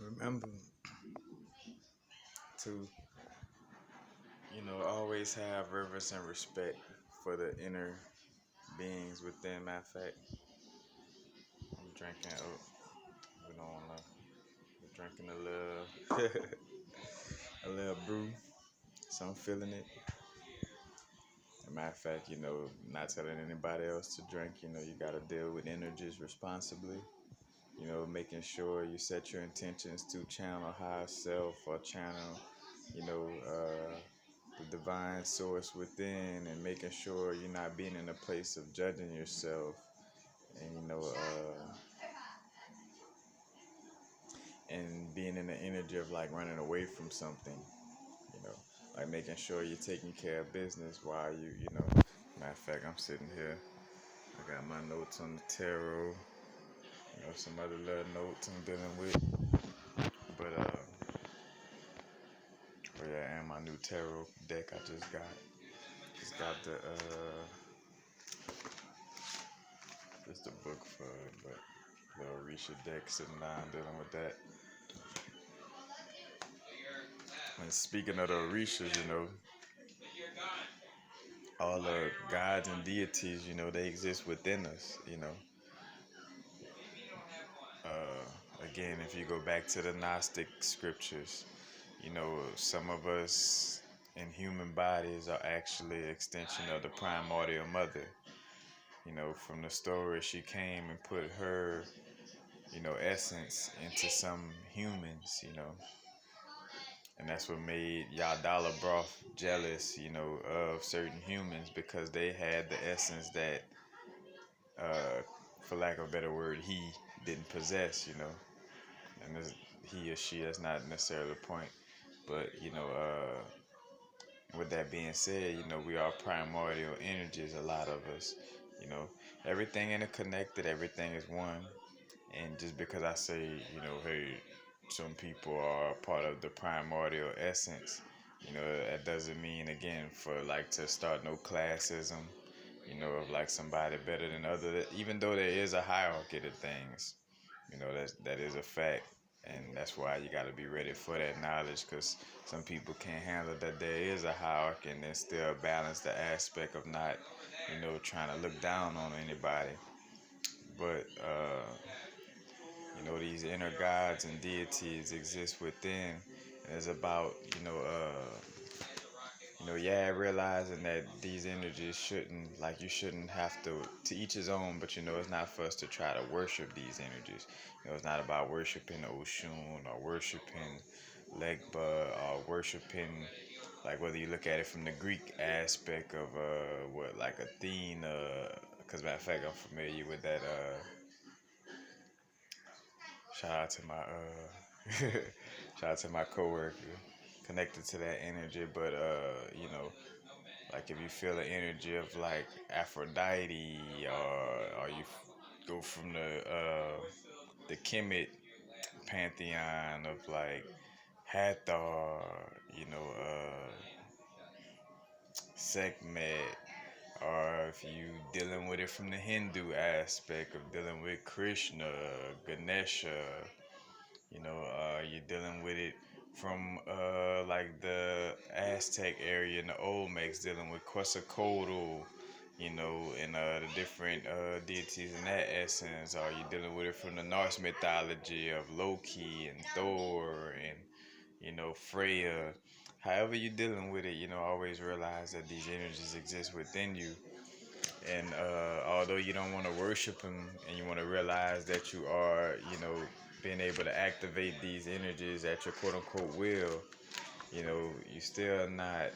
Remember to, always have reverence and respect for the inner beings within. Matter of fact, I'm drinking, we don't wanna, I'm drinking a little, a little brew, so I'm feeling it. As a matter of fact, not telling anybody else to drink, you gotta deal with energies responsibly. Making sure you set your intentions to channel higher self or channel, the divine source within, and making sure you're not being in a place of judging yourself, and and being in the energy of like running away from something, you know, like making sure you're taking care of business while matter of fact, I'm sitting here, I got my notes on the tarot, some other little notes I'm dealing with, but yeah, and my new tarot deck I just got just a book for it, but the Orisha deck sitting down dealing with that. And speaking of the Orishas, all the gods and deities, they exist within us, Again, if you go back to the Gnostic scriptures, some of us in human bodies are actually an extension of the primordial mother. From the story, she came and put her, essence into some humans, and that's what made Yadala Broth jealous, of certain humans because they had the essence that, for lack of a better word, he didn't possess, and he or she, that's not necessarily the point, but, with that being said, we are primordial energies, a lot of us, you know, everything interconnected, everything is one. And just because I say, hey, some people are part of the primordial essence, that doesn't mean, again, for like to start no classism, of like somebody better than other. Even though there is a hierarchy to things, that is a fact. And that's why you got to be ready for that knowledge, because some people can't handle that there is a hierarchy and then still balance the aspect of not, trying to look down on anybody. But, these inner gods and deities exist within. And it's about, yeah, realizing that these energies shouldn't, like, you shouldn't have to each his own, but, it's not for us to try to worship these energies. It's not about worshiping Oshun or worshiping Legba or worshiping, like, whether you look at it from the Greek aspect of, like Athena, because matter of fact, I'm familiar with that, shout out to my shout out to my coworker connected to that energy. But like if you feel the energy of like Aphrodite, or you go from the Kemet pantheon of like Hathor, Sekhmet, or if you dealing with it from the Hindu aspect of dealing with Krishna, Ganesha, you're dealing with it from like the Aztec area in the Olmecs, dealing with Quetzalcoatl, and the different deities in that essence. Or you're dealing with it from the Norse mythology of Loki and Thor and, Freya. However you're dealing with it, always realize that these energies exist within you. And although you don't want to worship them, and you want to realize that you are, being able to activate these energies at your quote unquote will, you still not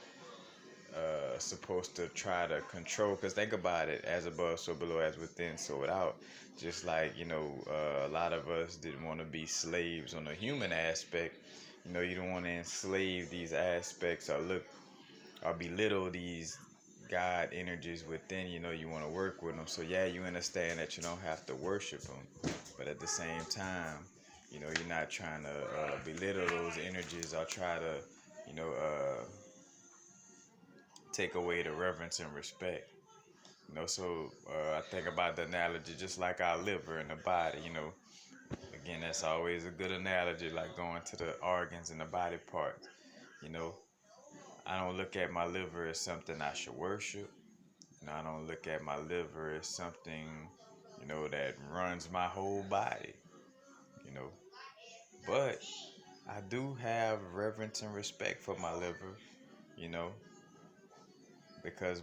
supposed to try to control. Because think about it, as above, so below, as within, so without. Just like, a lot of us didn't want to be slaves on the human aspect. You don't want to enslave these aspects or look or belittle these God energies within. You want to work with them. So yeah, you understand that you don't have to worship them, but at the same time, you're not trying to belittle those energies or try to, take away the reverence and respect. So I think about the analogy just like our liver and the body. again, that's always a good analogy, like going to the organs and the body parts. You know, I don't look at my liver as something I should worship. You know, I don't look at my liver as something, that runs my whole body. You know, but I do have reverence and respect for my liver. You know, because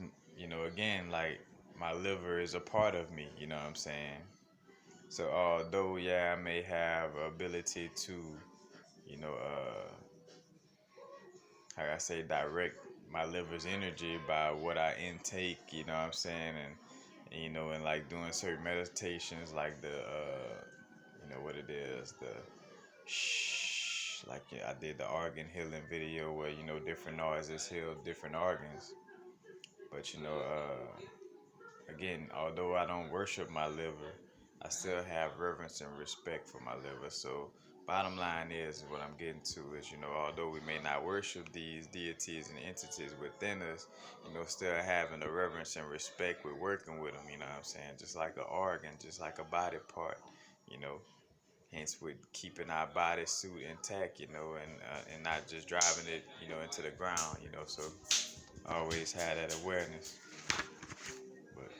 again, like my liver is a part of me. You know what I'm saying? So although yeah, I may have ability to, you know, how I say, direct my liver's energy by what I intake. You know what I'm saying? And like doing certain meditations, like the, what it is, the shh, like yeah, I did the organ healing video where different noises heal different organs. But again, although I don't worship my liver, I still have reverence and respect for my liver. So, bottom line is what I'm getting to is, although we may not worship these deities and entities within us, still having the reverence and respect with working with them, you know what I'm saying? Just like an organ, just like a body part, you know. Hence, with keeping our body suit intact, and not just driving it, into the ground, So, always have that awareness. But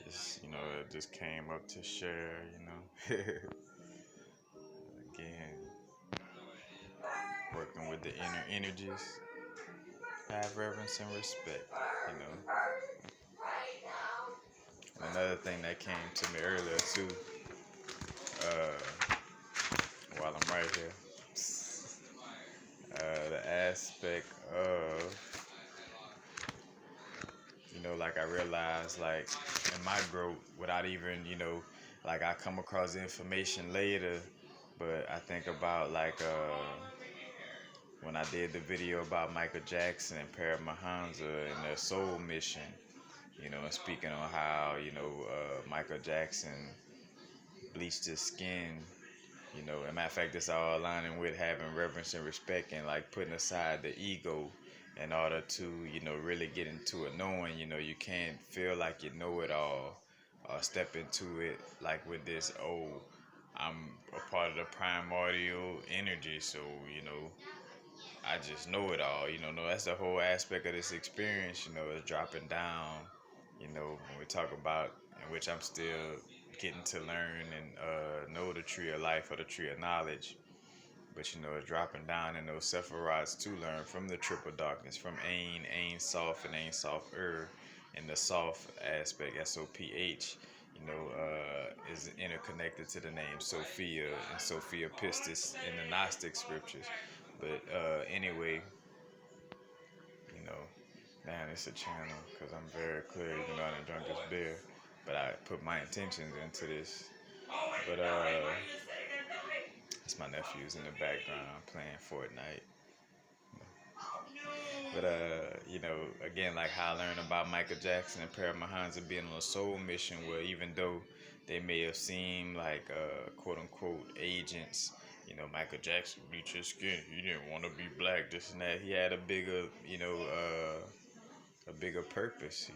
just it just came up to share, again, working with the inner energies, have reverence and respect, Another thing that came to me earlier too, uh, while I'm right here, the aspect of, like I realized, like in my growth, without even, like I come across the information later, but I think about like when I did the video about Michael Jackson and Paramahansa and their soul mission, and speaking on how, Michael Jackson bleached his skin, as a matter of fact, it's all aligning with having reverence and respect and like putting aside the ego in order to, really get into it, knowing, you can't feel like you know it all or step into it like with this, oh, I'm a part of the primordial energy, so, I just know it all. No, that's the whole aspect of this experience, is dropping down, when we talk about, in which I'm still getting to learn and know the tree of life or the tree of knowledge. But, it's dropping down in those sephirods to learn from the triple darkness, from Ain Soft, and Ain Soft and the soft aspect, SOPH, is interconnected to the name Sophia and Sophia Pistis in the Gnostic scriptures. But anyway, you know, man, it's a channel because I'm very clear, I done drunk this beer, but I put my intentions into this. But it's my nephews in the background playing Fortnite. But again, like how I learned about Michael Jackson and Paramahansa being on a soul mission, where even though they may have seemed like quote unquote agents, Michael Jackson bleached his skin. He didn't want to be black, this and that. He had a bigger, a bigger purpose,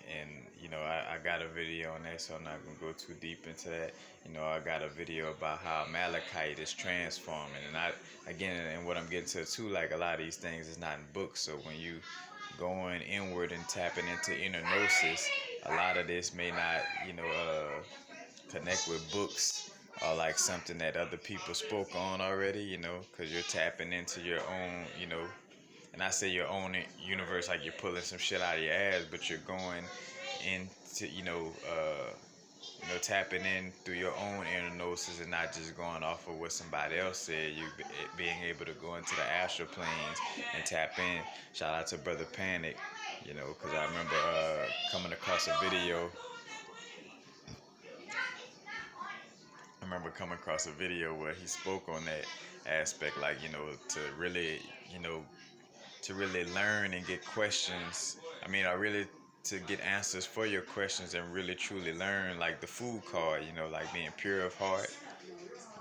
And I got a video on that, so I'm not gonna go too deep into that. I got a video about how Malachite is transforming, and I again, and what I'm getting to too, like a lot of these things is not in books. So when you going inward and tapping into inner gnosis, a lot of this may not, connect with books or like something that other people spoke on already, because you're tapping into your own, and I say your own universe, like you're pulling some shit out of your ass, but you're going into, tapping in through your own inner gnosis and not just going off of what somebody else said. You being able to go into the astral planes and tap in. Shout out to Brother Panic, because I remember coming across a video. Where he spoke on that aspect, like to really learn and get questions. I mean, I really to get answers for your questions and really truly learn, like the food card, like being pure of heart,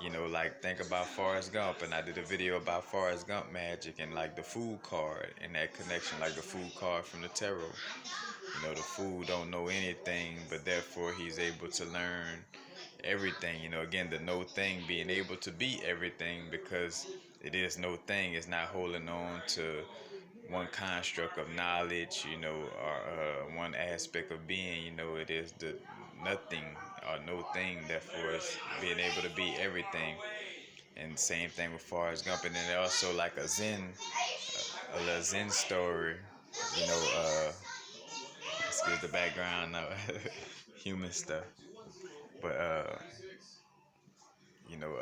Like think about Forrest Gump, and I did a video about Forrest Gump magic and like the food card and that connection, like the food card from the tarot. The fool don't know anything, but therefore he's able to learn everything. Again, the no thing being able to be everything because it is no thing. It's not holding on to one construct of knowledge, or one aspect of being. It is the nothing or no thing. Therefore, it's being able to be everything. And same thing with Forrest Gump. And then also like a little Zen story. You know, uh, excuse the background, human stuff. But you know,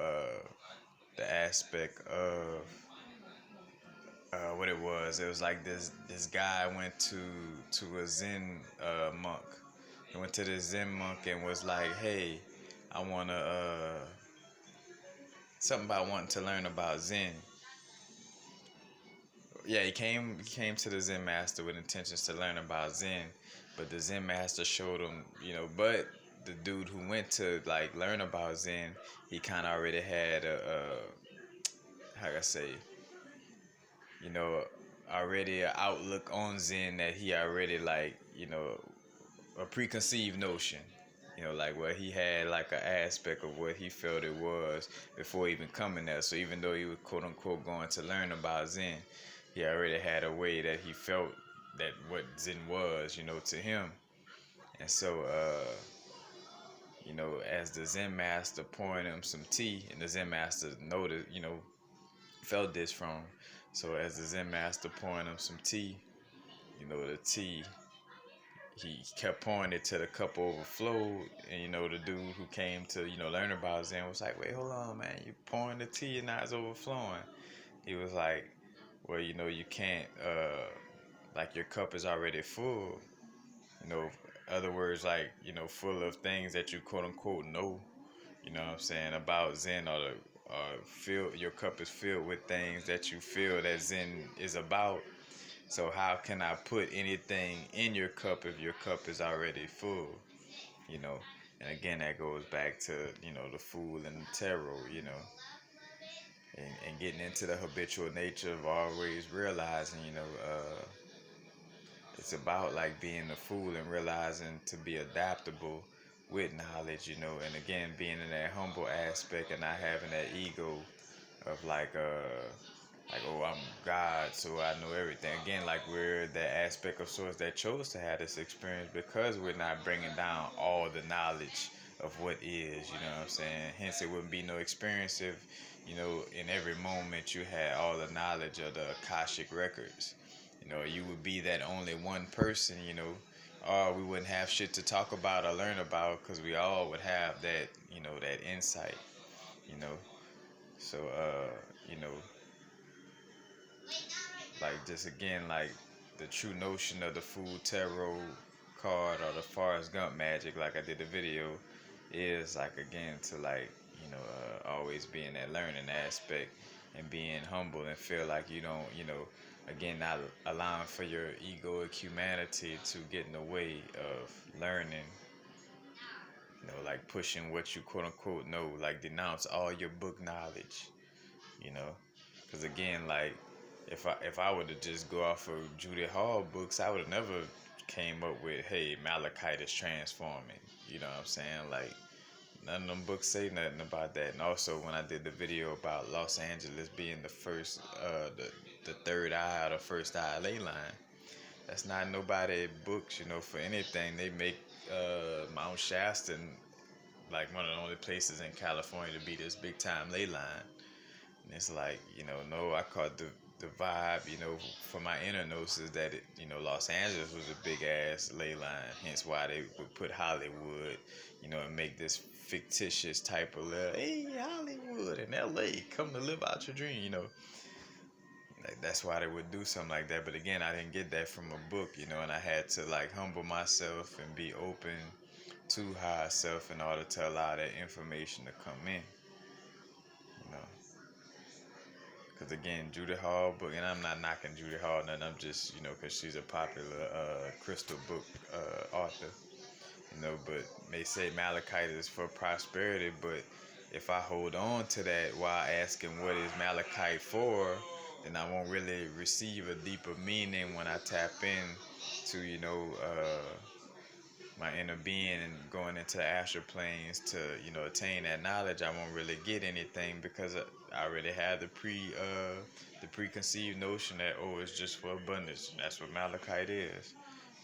the aspect of what it was like this guy went to a Zen monk. He went to this Zen monk and was like, "Hey, I wanna something about wanting to learn about Zen." Yeah, he came to the Zen master with intentions to learn about Zen, but the Zen master showed him, but the dude who went to like learn about Zen, he kind of already had how can I say, you know, already an outlook on Zen that he already like, a preconceived notion. Like where he had like an aspect of what he felt it was before even coming there. So even though he was quote unquote going to learn about Zen, he already had a way that he felt that what Zen was, to him. And so, as the Zen master pouring him some tea, and the Zen master noticed, felt this from. So as the Zen master pouring him some tea, the tea, he kept pouring it till the cup overflowed. And the dude who came to learn about Zen was like, "Wait, hold on, man, you pouring the tea and now it's overflowing." He was like, "Well, you can't like your cup is already full. you know Other words, like, full of things that you quote unquote know, what I'm saying, about Zen, or feel your cup is filled with things that you feel that Zen is about. So how can I put anything in your cup if your cup is already full?" you know and again, that goes back to the fool and the tarot, and getting into the habitual nature of always realizing, it's about like being a fool and realizing to be adaptable with knowledge, and again, being in that humble aspect and not having that ego of like, oh, I'm God, so I know everything. Again, like we're the aspect of source that chose to have this experience because we're not bringing down all the knowledge of what is, what I'm saying? Hence, it wouldn't be no experience if, in every moment you had all the knowledge of the Akashic records. You would be that only one person, or we wouldn't have shit to talk about or learn about because we all would have that, that insight, you know. So, like just again, like the true notion of the food tarot card or the Forrest Gump magic, like I did the video, is like again to like, always be in that learning aspect and being humble and feel like you don't, again, not allowing for your egoic humanity to get in the way of learning, like pushing what you quote unquote know, like denounce all your book knowledge, you know, because again, like if I were to just go off of Judy Hall books, I would have never came up with, hey, Malachite is transforming. You know what I'm saying? Like none of them books say nothing about that. And also, when I did the video about Los Angeles being the first, the third eye or the first eye ley line, that's not nobody books, for anything. They make Mount Shasta like one of the only places in California to be this big time ley line. And it's like, no, I caught the vibe, for my inner gnosis that Los Angeles was a big ass ley line. Hence why they would put Hollywood, and make this fictitious type of hey, Hollywood in LA, come to live out your dream, Like that's why they would do something like that. But again, I didn't get that from a book, and I had to like humble myself and be open to higher self in order to allow that information to come in, you know. Because again, Judy Hall book, and I'm not knocking Judy Hall, nothing. I'm just, because she's a popular crystal book author, But they say Malachite is for prosperity, but if I hold on to that while asking what is Malachite for, then I won't really receive a deeper meaning when I tap in to, my inner being and going into astral planes to, attain that knowledge. I won't really get anything because I already have the preconceived notion that, oh, it's just for abundance. That's what Malachite is,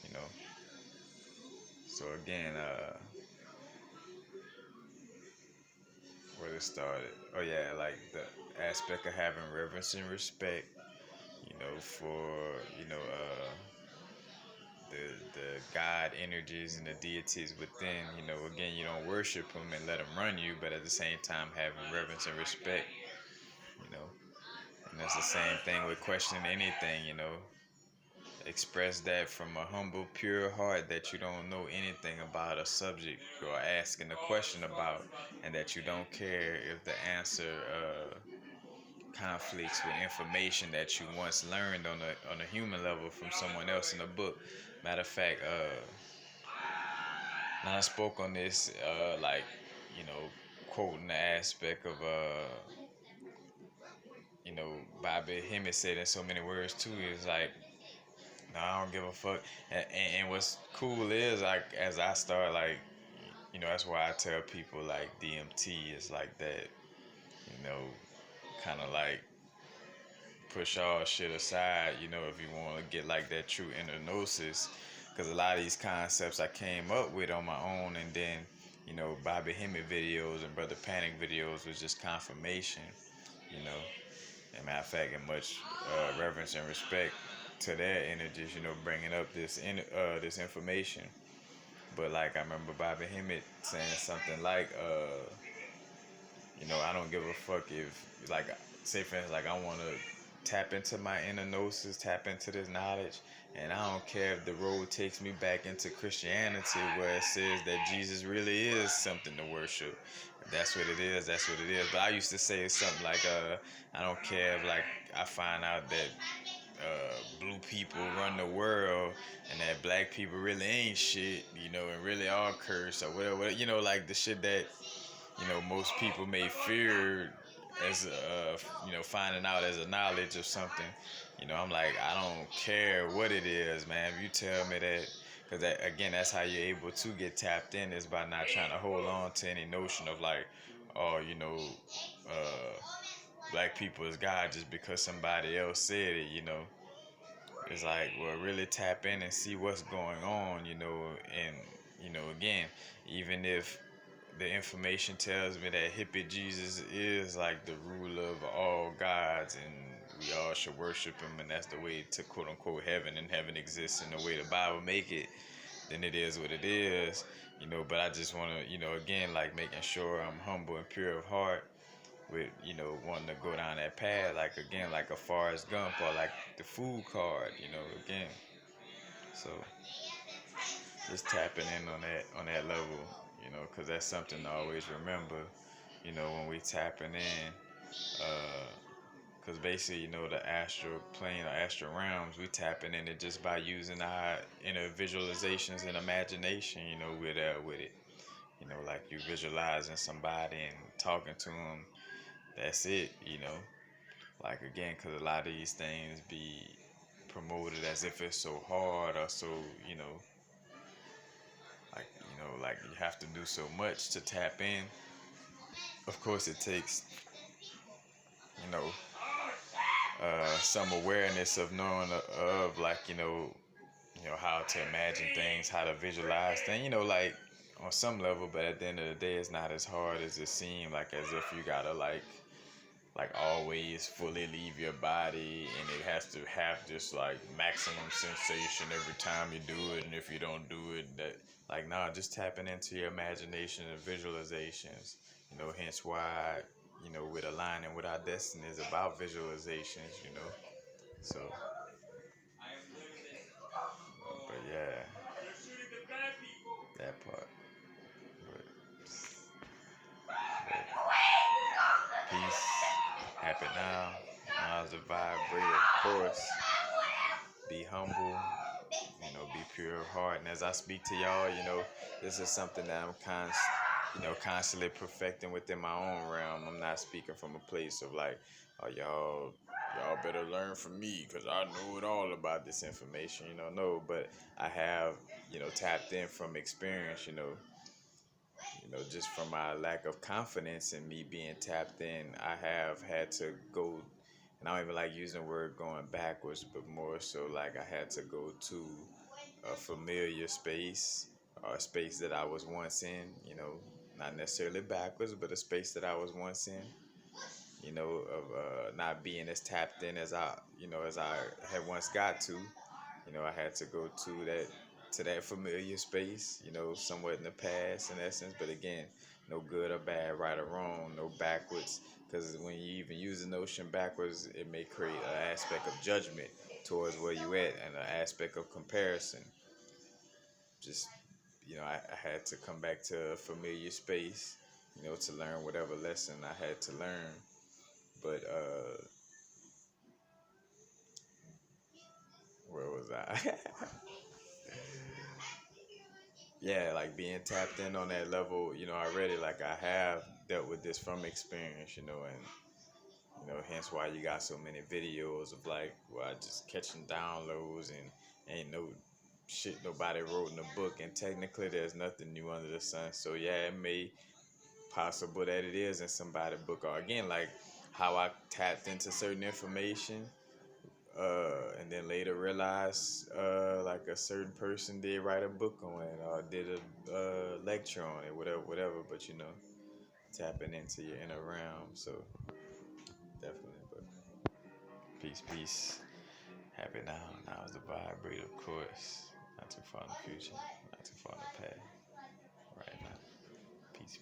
you know. So again, where it started. Oh yeah, like the aspect of having reverence and respect, for the God energies and the deities within. Again, you don't worship them and let them run you, but at the same time having reverence and respect. You know, and that's the same thing with questioning anything. Express that from a humble, pure heart that you don't know anything about a subject you're asking a question about, and that you don't care if the answer conflicts with information that you once learned on a human level from someone else in a book. Matter of fact, now I spoke on this, you know, quoting the aspect of Bobby Hemmett said in so many words too. Is like, no, I don't give a fuck. And what's cool is, like, as I start, like, that's why I tell people like DMT is like that, kind of like push all shit aside, if you want to get like that true inner gnosis. Because a lot of these concepts I came up with on my own, and then, Bobby Hemmett videos and Brother Panic videos was just confirmation, you know. And matter of fact, and much reverence and respect to their energies, bringing up this information. But like I remember Bobby Hemmett saying something like, I don't give a fuck if, like, say for instance, like I want to tap into my inner gnosis, tap into this knowledge, and I don't care if the road takes me back into Christianity where it says that Jesus really is something to worship. If that's what it is, that's what it is. But I used to say something like, I don't care if, like, I find out that blue people run the world and that black people really ain't shit, and really are cursed or whatever, like the shit that most people may fear as finding out as a knowledge of something. I'm like, I don't care what it is, man. If you tell me that, because again, that's how you're able to get tapped in, is by not trying to hold on to any notion of like, oh, black people is God just because somebody else said it. It's like, well, really tap in and see what's going on, and again, even if the information tells me that hippie Jesus is like the ruler of all gods and we all should worship him, and that's the way to quote unquote heaven, and heaven exists in the way the Bible make it, then it is what it is. But I just want to, again, like making sure I'm humble and pure of heart with, wanting to go down that path, like again, like a Forrest Gump or like the food card, again. So just tapping in on that level, because that's something to always remember, when we tapping in, because basically, the astral plane or astral realms, we tapping in it just by using our inner visualizations and imagination, we're there with it, like you visualizing somebody and talking to them, that's it, like again, because a lot of these things be promoted as if it's so hard or so, like you have to do so much to tap in. Of course, it takes, you know, some awareness of knowing of like, how to imagine things, how to visualize things, like on some level. But at the end of the day, it's not as hard as it seems. Like as if you gotta like always fully leave your body, and it has to have just like maximum sensation every time you do it, and if you don't do it, that, like, nah, just tapping into your imagination and visualizations, hence why, with aligning with our destiny is about visualizations, so, but yeah, that part, but, peace, happy now, positive vibrate, of course, be humble, be pure of heart. And as I speak to y'all, this is something that I'm constantly perfecting within my own realm. I'm not speaking from a place of like, oh, y'all better learn from me because I know it all about this information. No, but I have, tapped in from experience. Just from my lack of confidence in me being tapped in, I have had to go, and I don't even like using the word going backwards, but more so like I had to go to a familiar space or a space that I was once in, not necessarily backwards, but a space that I was once in, of not being as tapped in as I had once got to. I had to go to that familiar space, somewhat in the past in essence, but again, no good or bad, right or wrong, no backwards, because when you even use the notion backwards, it may create an aspect of judgment towards where you at and an aspect of comparison. Just I had to come back to a familiar space, to learn whatever lesson I had to learn. But where was I? Yeah, like being tapped in on that level, already. Like I have dealt with this from experience, and hence why you got so many videos of like, well, I just catching downloads and ain't no shit nobody wrote in the book, and technically there's nothing new under the sun. So yeah, it may possible that it is in somebody's book, or again, like how I tapped into certain information, and then later realized, like a certain person did write a book on it or did a lecture on it, whatever. But tapping into your inner realm. So definitely, but peace. Happy now. Now is the vibrate, of course. Not too far in the future. Not too far in the past. Right now. Peace.